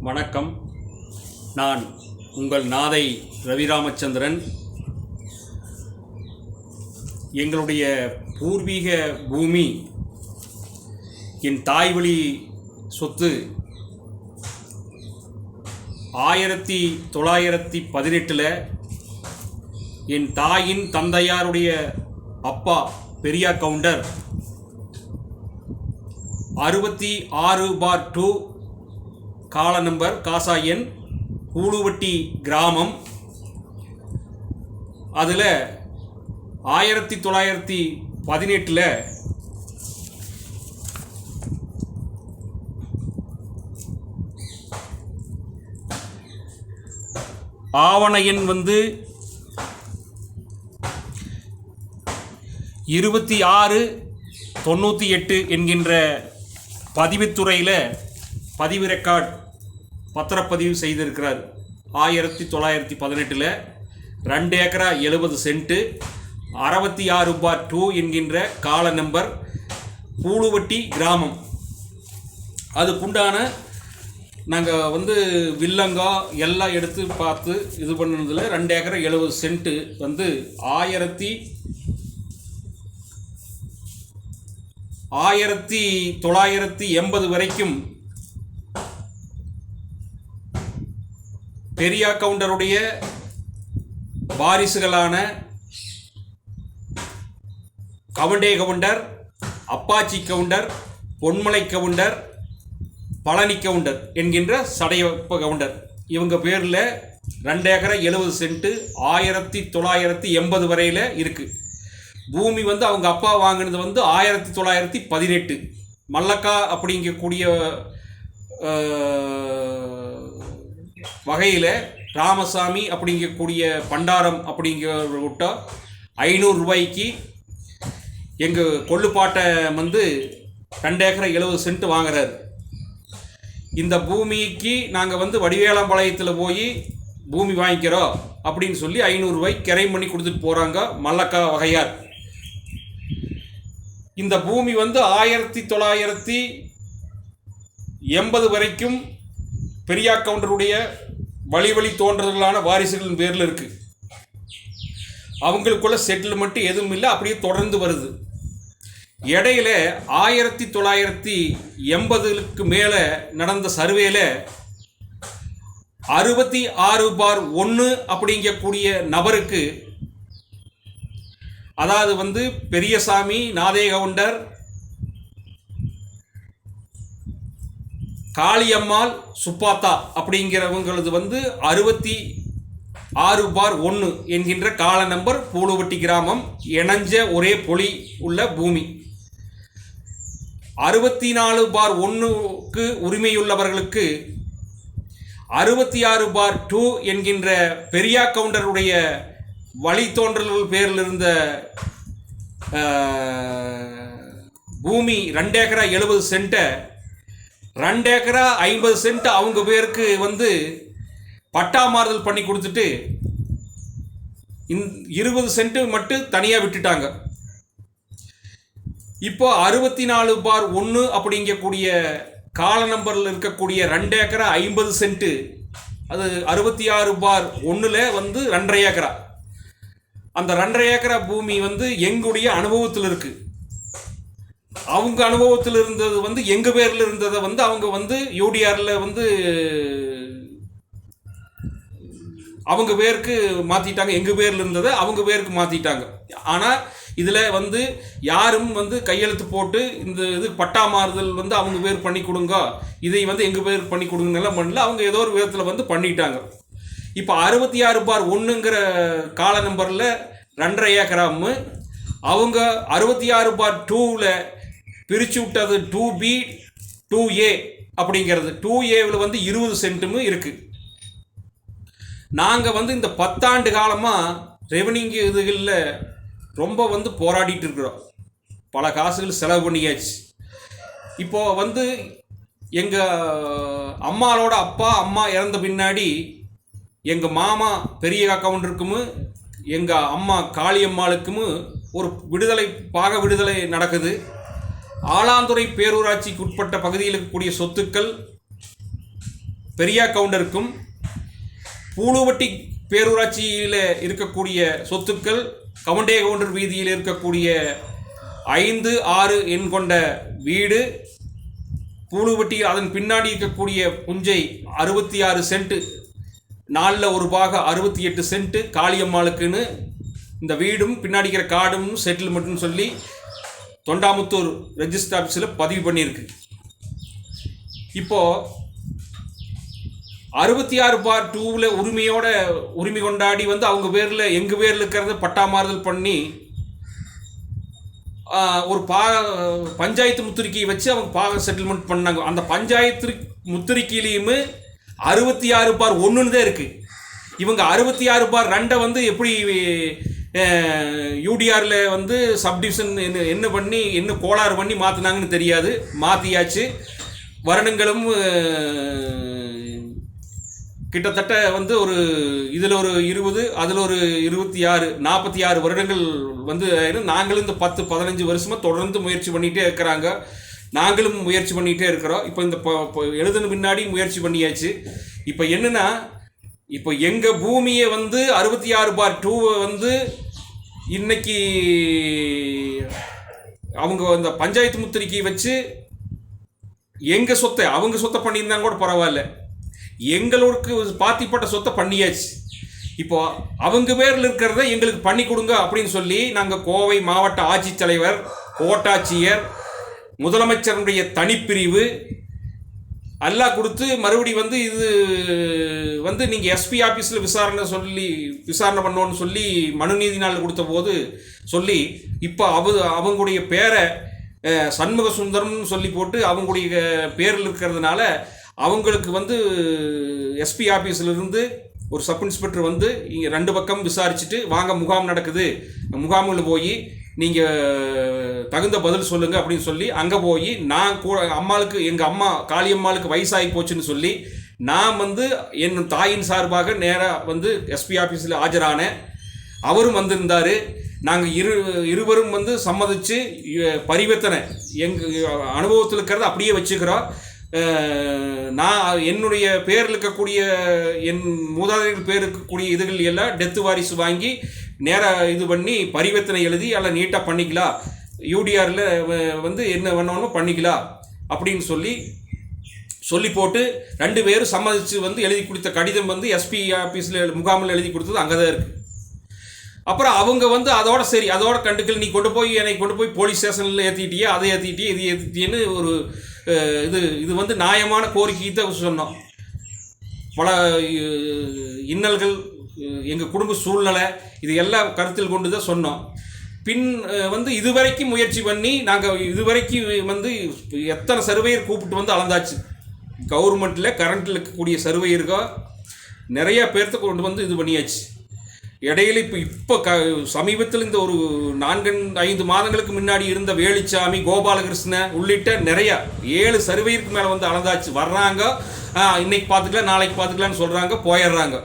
வணக்கம். நான் உங்கள் நாதை ரவிராமச்சந்திரன். எங்களுடைய பூர்வீக பூமி, என் தாய்வழி சொத்து 1918 என் தாயின் தந்தையாருடைய அப்பா பெரியா கவுண்டர் 66/2 கால நம்பர் காசா எண் பூலுவட்டி கிராமம். அதில் 1918 ஆவண எண் 2698 என்கின்ற பதிவுத்துறையில் பதிவு ரெக்கார்ட் பத்திரப்பதிவு செய்திருக்கிறார். 1918 2 ஏக்கரா 70 சென்ட்டு 66/2 என்கின்ற கால நம்பர் பூலுவட்டி கிராமம். அதுக்குண்டான நாங்கள் வில்லங்கா எல்லாம் எடுத்து பார்த்து இது பண்ணதில் 2 ஏக்கரா 70 சென்ட்டு 1980 வரைக்கும் பெரியா கவுண்டருடைய வாரிசுகளான கவண்டே கவுண்டர், அப்பாச்சி கவுண்டர், பொன்மலை கவுண்டர், பழனி கவுண்டர் என்கின்ற சடையப்ப கவுண்டர் இவங்க பேரில் 2 ஏக்கரா 70 சென்ட்டு 1980 வரையில் இருக்குது. பூமி அவங்க அப்பா வாங்கினது 1918 மல்லக்கா அப்படிங்கக்கூடிய வகையில் ராமசாமி அப்படிங்கக்கூடிய பண்டாரம் அப்படிங்கிற 500 ரூபாய்க்கு எங்கள் கொள்ளுப்பாட்டை 2 ஏக்கரா 70 சென்ட் வாங்குறாரு. இந்த பூமிக்கு நாங்கள் வடிவேலம்பாளையத்தில் போய் பூமி வாங்கிக்கிறோம் அப்படின்னு சொல்லி 500 ரூபாய்க்கு கிரை பண்ணி கொடுத்துட்டு போகிறாங்க மல்லக்கா வகையார். இந்த பூமி 1980 வரைக்கும் பெரியா கவுண்டருடைய வழி தோன்றர்களான வாரிசுகளின் பேரில் இருக்குது. அவங்களுக்குள்ள செட்டில்மெண்ட் எதுவும் இல்லை, அப்படியே தொடர்ந்து வருது. இடையில 1980க்கு மேலே நடந்த சர்வேல 66/1 அப்படிங்கக்கூடிய நபருக்கு, அதாவது பெரியசாமி, நாதே கவுண்டர், காளியம்மாள், சுப்பாத்தா அப்படிங்கிறவங்களது 66/1 என்கின்ற கால நம்பர் பூலுவட்டி கிராமம் இணைஞ்ச ஒரே பொலி உள்ள பூமி. 64/1க்கு உரிமையுள்ளவர்களுக்கு 66/2 என்கின்ற பெரியா கவுண்டருடைய வழித்தோன்றல்கள் பேரில் இருந்த பூமி 2 ஏக்கரா 70 சென்ட்டை 2 ஏக்கரா 50 சென்ட் அவங்க பேருக்கு பட்டா மாறுதல் பண்ணி கொடுத்துட்டு 20 சென்ட் மட்டும் தனியாக விட்டுட்டாங்க. இப்போ 64/1 அப்படிங்கக்கூடிய கால நம்பரில் இருக்கக்கூடிய 2 ஏக்கரா 50 சென்ட்டு அது 66/1 2.5 ஏக்கரா. அந்த 2.5 ஏக்கரா பூமி எங்களுடைய அனுபவத்தில் இருக்குது. அவங்க அனுபவத்தில் இருந்தது எங்கள் பேரில் இருந்ததை அவங்க யூடிஆரில் அவங்க பேருக்கு மாற்றிட்டாங்க. எங்கள் பேரில் இருந்ததை அவங்க பேருக்கு மாற்றிட்டாங்க. ஆனால் இதில் யாரும் கையெழுத்து போட்டு இந்த இது பட்டா மாறுதல் அவங்க பேர் பண்ணி கொடுங்க, இதை எங்கள் பேர் பண்ணி கொடுங்கன்னெல்லாம் பண்ணல. அவங்க ஏதோ ஒரு விதத்தில் பண்ணிட்டாங்க. இப்போ 66/1ங்கிற கால நம்பரில் 2.5 ஏக்கராமு அவங்க 66/2வில் பிரித்து விட்டது 2B 2A அப்படிங்கிறது. 2Aவில் 20 சென்ட்டுமே இருக்குது. நாங்கள் இந்த 10 ஆண்டு காலமாக ரெவன்யூ இதுகளில் ரொம்ப போராடிட்டு இருக்கிறோம். பல காசுகள் செலவு பண்ணியாச்சு. இப்போது எங்கள் அம்மாவோட அம்மா இறந்த பின்னாடி எங்கள் மாமா பெரிய கவுண்டருக்கும் எங்கள் அம்மா காளியம்மாளுக்கும் ஒரு பாக விடுதலை நடக்குது. ஆலாந்துறை பேரூராட்சிக்கு உட்பட்ட பகுதியில் இருக்கக்கூடிய சொத்துக்கள் பெரியா கவுண்டருக்கும் பூலுவட்டி பேரூராட்சியில் இருக்கக்கூடிய சொத்துக்கள் கவுண்டே கவுண்டர் வீதியில் இருக்கக்கூடிய 5, 6 எண் கொண்ட வீடு, பூலுவட்டி அதன் பின்னாடி இருக்கக்கூடிய புஞ்சை 66 சென்ட்டு, 4 ஒரு பாகம் 68 சென்ட்டு காளியம்மாளுக்குன்னு இந்த வீடும் பின்னாடிக்கிற காடும் செட்டில்மெண்ட்னு சொல்லி தொண்டாமுத்தூர் ரெஜிஸ்டர் ஆஃபீஸில் பதிவு பண்ணியிருக்கு. இப்போது 66/2 உரிமை கொண்டாடி வந்து அவங்க பேரில் எங்கள் பேரில் இருக்கிறத பட்டா மாறுதல் பண்ணி ஒரு பஞ்சாயத்து முத்திரிக்கையை வச்சு அவங்க பாக செட்டில்மெண்ட் பண்ணாங்க. அந்த பஞ்சாயத்து முத்திரிக்கையிலையுமே 66/1 தான் இருக்குது. இவங்க 66/2 வந்து எப்படி யூடிஆரில் வந்து சப்டிவிஷன் என்ன பண்ணி என்ன கோளாறு பண்ணி மாற்றினாங்கன்னு தெரியாது. மாற்றியாச்சு. வருடங்களும் கிட்டத்தட்ட வந்து ஒரு இதில் ஒரு 20, அதில் ஒரு 26, 46 வருடங்கள் வந்து நாங்களும் இந்த 10-15 வருஷமாக தொடர்ந்து முயற்சி பண்ணிகிட்டே இருக்கிறாங்க. நாங்களும் முயற்சி பண்ணிகிட்டே இருக்கிறோம். இப்போ இந்த எழுதுன பின்னாடி முயற்சி பண்ணியாச்சு. இப்போ என்னென்னா, இப்போ எங்கள் பூமியை வந்து 66/2 வந்து இன்னைக்கு அவங்க அந்த பஞ்சாயத்து முத்திரிக்கை வச்சு எங்கள் சொத்தை அவங்க சொத்தை பண்ணியிருந்தாங்க கூட பரவாயில்ல, எங்களுக்கு பாத்திப்பட்ட சொத்தை பண்ணியாச்சு. இப்போ அவங்க பேரில் இருக்கிறத எங்களுக்கு பண்ணி கொடுங்க அப்படின்னு சொல்லி நாங்கள் கோவை மாவட்ட ஆட்சித்தலைவர், கோட்டாட்சியர், முதலமைச்சருடைய தனிப்பிரிவு எல்லாம் கொடுத்து மறுபடி வந்து இது வந்து நீங்கள் எஸ்பி ஆஃபீஸில் விசாரணை பண்ணோன்னு சொல்லி மனுநீதி நாள் கொடுத்த போது சொல்லி இப்போ அவங்களுடைய பேரை சண்முக சுந்தரம்னு சொல்லி போட்டு அவங்களுடைய பேரில் இருக்கிறதுனால அவங்களுக்கு வந்து எஸ்பி ஆஃபீஸிலிருந்து ஒரு சப் இன்ஸ்பெக்டர் வந்து இங்கே 2 பக்கம் விசாரிச்சுட்டு வாங்க முகாம் நடக்குது, முகாமில் போய் நீங்கள் தகுந்த பதில் சொல்லுங்கள் அப்படின்னு சொல்லி அங்கே போய் நான் அம்மாளுக்கு எங்கள் அம்மா காளியம்மாளுக்கு வயசாகி போச்சுன்னு சொல்லி நான் வந்து என் தாயின் சார்பாக நேராக வந்து எஸ்பி ஆஃபீஸில் ஆஜரானேன். அவரும் வந்திருந்தார். நாங்கள் இருவரும் வந்து சம்மதித்து பரிவர்த்தனை எங்கள் அனுபவத்தில் இருக்கிறத அப்படியே வச்சுக்கிறோம். நான் என்னுடைய பேரில் இருக்கக்கூடிய என் மூதாதையர்கள் பேர் இருக்கக்கூடிய இதுகள் எல்லாம் டெத்து வாரிசு வாங்கி நேராக இது பண்ணி பரிவர்த்தனை எழுதி எல்லாம் நீட்டாக பண்ணிக்கலாம், யூடிஆரில் வந்து என்ன பண்ணணுமோ பண்ணிக்கலாம் அப்படின்னு சொல்லி போட்டு 2 பேரும் சம்மதித்து வந்து எழுதி கொடுத்த கடிதம் வந்து எஸ்பி ஆஃபீஸில் முகாமில் எழுதி கொடுத்தது அங்கே தான் இருக்குது. அப்புறம் அவங்க வந்து அதோட கண்டுக்கல், நீ என்னை கொண்டு போய் போலீஸ் ஸ்டேஷனில் ஏற்றிட்டியே, அதை ஏற்றிட்டியே, இது ஏற்றிட்டியேன்னு ஒரு இது வந்து நியாயமான கோரிக்கை தான் சொன்னோம். பல இன்னல்கள், எங்கள் குடும்ப சூழ்நிலை, இது எல்லாம் கருத்தில் கொண்டு தான் சொன்னோம். பின் வந்து இதுவரைக்கும் முயற்சி பண்ணி நாங்கள் இதுவரைக்கும் வந்து எத்தனை சர்வேயர் கூப்பிட்டு வந்து அளந்தாச்சு. கவர்மெண்ட்டில் கரண்ட்டில் இருக்கக்கூடிய சர்வேயருக்கோ நிறையா பேர்த்த கொண்டு வந்து இது பண்ணியாச்சு. இடையில இப்போ சமீபத்தில் இந்த ஒரு 4-5 மாதங்களுக்கு முன்னாடி இருந்த வேலுச்சாமி, கோபாலகிருஷ்ணன் உள்ளிட்ட நிறையா 7 சர்வேயருக்கு மேலே வந்து அளந்தாச்சு. வர்றாங்க, இன்னைக்கு பார்த்துக்கலாம் நாளைக்கு பார்த்துக்கலான்னு சொல்கிறாங்க, போயிடுறாங்க.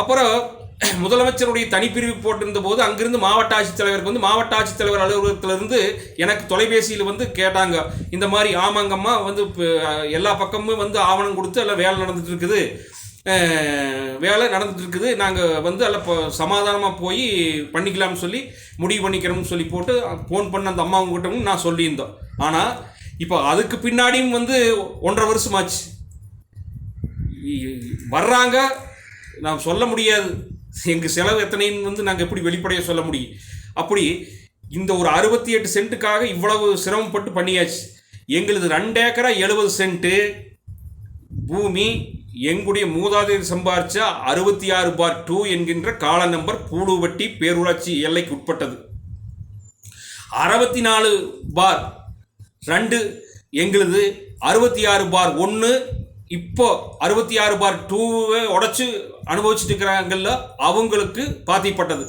அப்புறம் முதலமைச்சருடைய தனிப்பிரிவு போட்டிருந்த போது அங்கிருந்து மாவட்ட ஆட்சித்தலைவருக்கு வந்து மாவட்ட ஆட்சித்தலைவர் அலுவலகத்திலிருந்து எனக்கு தொலைபேசியில் வந்து கேட்டாங்க, இந்த மாதிரி ஆமாங்கம்மா வந்து எல்லா பக்கமும் வந்து ஆவணம் கொடுத்து எல்லாம் வேலை நடந்துட்டு இருக்குது, நாங்கள் வந்து எல்லாம் இப்போ சமாதானமாக போய் பண்ணிக்கலாம்னு சொல்லி முடிவு பண்ணிக்கிறோம்னு சொல்லி போட்டு ஃபோன் பண்ண அந்த அம்மாவங்கிட்டவும் நான் சொல்லியிருந்தோம். ஆனால் இப்போ அதுக்கு பின்னாடியும் வந்து 1.5 வருஷமாச்சு. வர்றாங்க, நான் சொல்ல முடியாது எங்கள் செலவு எத்தனைன்னு வந்து நாங்கள் எப்படி வெளிப்படையாக சொல்ல முடியும். அப்படி இந்த ஒரு 68 சென்ட்டுக்காக இவ்வளவு சிரமப்பட்டு பண்ணியாச்சு. எங்களுது 2 ஏக்கரா 70 சென்ட்டு பூமி எங்களுடைய மூதாதையர் சம்பாரிச்ச 66/2 என்கின்ற கால நம்பர் பூலுவட்டி பேரூராட்சி எல்லைக்கு உட்பட்டது. 64/2 எங்களுது, 66/1 இப்போ 66/2 உடச்சி அனுபவிச்சுட்டு இருக்கிறாங்கல்ல அவங்களுக்கு பாத்திப்பட்டது.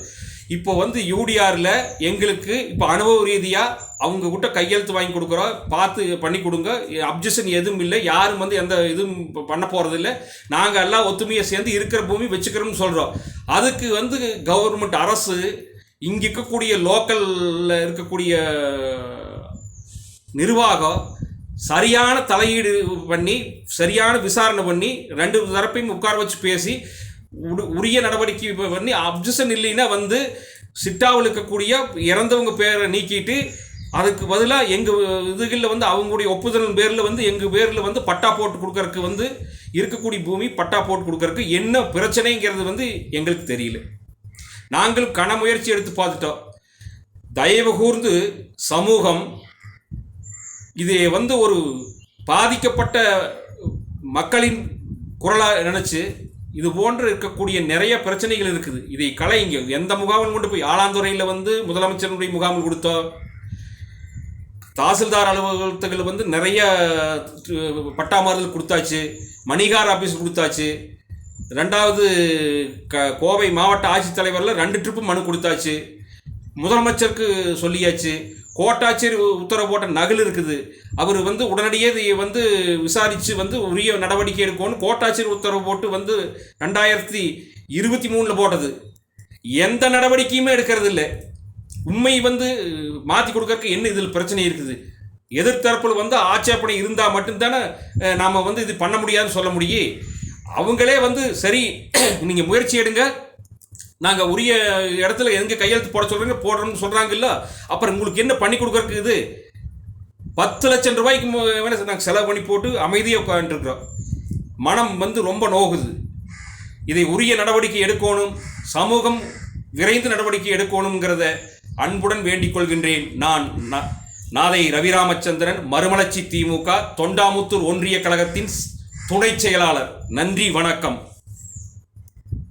இப்போ வந்து யூடிஆரில் எங்களுக்கு இப்போ அனுபவ ரீதியாக அவங்க கிட்ட கையெழுத்து வாங்கி கொடுக்குறோம், பார்த்து பண்ணி கொடுங்க, அப்ஜெக்ஷன் எதுவும் இல்லை, யாரும் வந்து எந்த இதுவும் பண்ண போகிறது இல்லை, நாங்கள் எல்லாம் ஒத்துமையை சேர்ந்து இருக்கிற பூமி வச்சுக்கிறோம்னு சொல்கிறோம். அதுக்கு வந்து கவர்மெண்ட் அரசு இங்கே இருக்கக்கூடிய லோக்கலில் இருக்கக்கூடிய நிர்வாகம் சரியான தலையீடு பண்ணி சரியான விசாரணை பண்ணி 2 தரப்பையும் உட்கார வச்சு பேசி உரிய நடவடிக்கை பண்ணி அப்ஜெக்ஷன் இல்லைன்னா வந்து சிட்டாவில் இருக்கக்கூடிய இறந்தவங்க பேரை நீக்கிட்டு அதுக்கு பதிலாக எங்கள் இதுகளில் வந்து அவங்களுடைய ஒப்புதல் பேரில் வந்து எங்கள் பேரில் வந்து பட்டா போட்டு கொடுக்கறதுக்கு வந்து இருக்கக்கூடிய பூமி பட்டா போட்டு கொடுக்கறதுக்கு என்ன பிரச்சனைங்கிறது வந்து எங்களுக்கு தெரியல. நாங்கள் முயற்சி எடுத்து பார்த்துட்டோம். தயவு கூர்ந்து சமூகம் இது வந்து ஒரு பாதிக்கப்பட்ட மக்களின் குரலாக நினச்சி இது போன்று இருக்கக்கூடிய நிறைய பிரச்சனைகள் இருக்குது, இதை கலைங்க. எந்த முகாமில் கொண்டு போய் ஆலாந்துறையில் வந்து முதலமைச்சருடைய முகாமில் கொடுத்தோம், தாசில்தார் அலுவலகத்துகள் வந்து நிறைய பட்டாமாறுதல் கொடுத்தாச்சு, மணிகார் ஆஃபீஸ் கொடுத்தாச்சு, 2வது கோவை மாவட்ட ஆட்சித்தலைவரில் 2 ட்ரிப்பு மனு கொடுத்தாச்சு, முதலமைச்சருக்கு சொல்லியாச்சு, கோட்டாட்சியர் உத்தரவு போட்ட நகல் இருக்குது, அவர் வந்து உடனடியே இதை வந்து விசாரித்து வந்து உரிய நடவடிக்கை எடுக்கணும்னு கோட்டாட்சியர் உத்தரவு போட்டு வந்து 2023 போட்டது. எந்த நடவடிக்கையுமே எடுக்கிறது இல்லை. உண்மை வந்து மாற்றி கொடுக்கறதுக்கு என்ன இதில் பிரச்சனை இருக்குது? எதிர்த்தரப்பில் வந்து ஆட்சேபனை இருந்தால் மட்டும்தானே நாம் வந்து இது பண்ண முடியாதுன்னு சொல்ல முடியும். அவங்களே வந்து சரி நீங்கள் முயற்சி எடுங்க, நாங்கள் உரிய இடத்துல எங்கே கையெழுத்து போட சொல்கிறீங்க போடுறோம்னு சொல்கிறாங்கல்ல, அப்புறம் உங்களுக்கு என்ன பண்ணி கொடுக்கறதுக்கு இது 10 லட்சம் ரூபாய்க்கு நாங்கள் செலவு பண்ணி போட்டு அமைதியாக உட்காந்துருக்குறோம். மனம் வந்து ரொம்ப நோகுது. இதை உரிய நடவடிக்கை எடுக்கணும், சமூகம் விரைந்து நடவடிக்கை எடுக்கணுங்கிறத அன்புடன் வேண்டிக் கொள்கின்றேன். நான் நாதை ரவிராமச்சந்திரன், மறுமலர்ச்சி திமுக தொண்டாமுத்தூர் ஒன்றிய கழகத்தின் துணை செயலாளர். நன்றி, வணக்கம்.